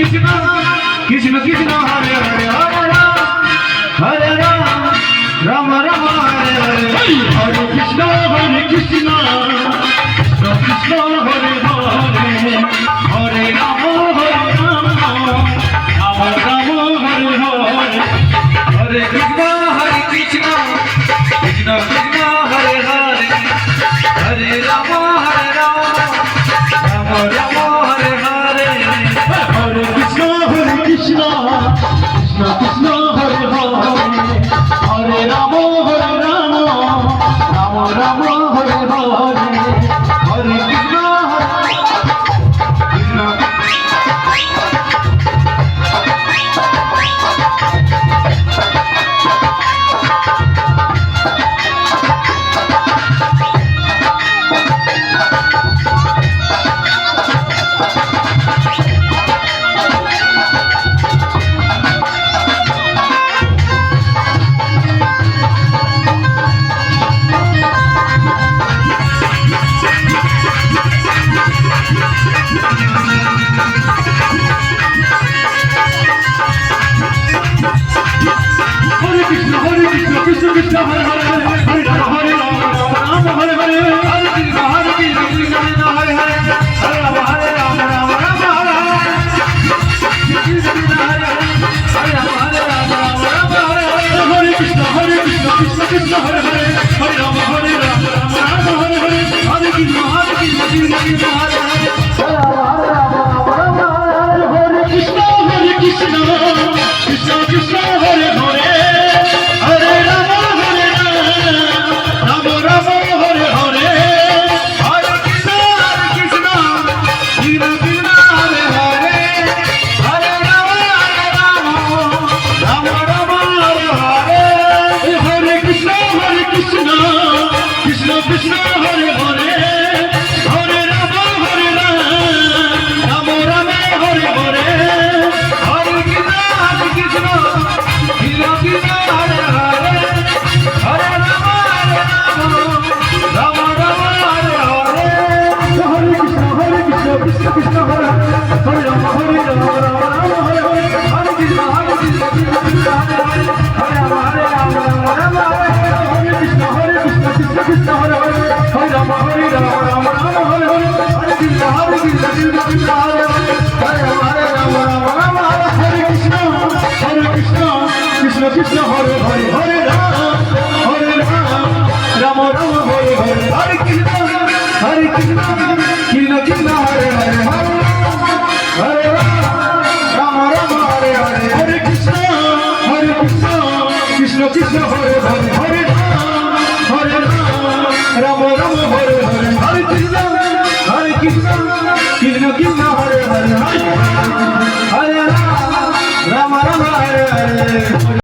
Krishna Krishna Hare Hare Hare Ram Hare Ram Ram Ram Hare Hare Hare Krishna Krishna Krishna Hare Hare Hare Ram Ram Ram Hare Hare Hare Krishna Krishna Krishna Krishna Hare Hare Hare Ram Ram Ram Hare Hare Hare Krishna Krishna Krishna Hare Hare Hare Ram Ram Ram Hare Hare Hare Krishna Krishna Krishna Hare Hare Hare Ram Hare Ram Ram Hare Hare Hare Krishna Krishna Hare Hare Hare Ram Hare Ram Ram Ram Hare Krishna Hare Hare Ram Hare Ram Ram Ram Hare Hare Krishna Krishna Krishna Hare Hare Hare Ram Hare Ram Ram Ram Hare Hare Hare Krishna Krishna Hare Hare Hare Ram Ram Ram Hare Krishna Krishna Krishna Hare Hare Krishna Hare Hare Hare Ram Ram Ram Hare Hare Hare Krishna Krishna Krishna Hare Hare Hare Ram Ram Hare Hare Hare Krishna Krishna Krishna Hare Hare Ram Ram Ram Hare Hare Hare Krishna Krishna Krishna Hare Hare Hare Ram Ram Hare Hare Krishna Krishna Krishna Hare Hare Hare Ram Ram Hare Hare Hare Krishna Krishna Krishna Hare Hare Hare Ram Ram Hare Krishna Krishna Krishna Hare Hare Hare Ram Ram Ram Hare Hare Hare Krishna Krishna Krishna Hare Hare Hare Ram Ram Hare Hare Hare Krishna Krishna Krishna Hare Hare Hare Ram Ram Hare Hare Hare Krishna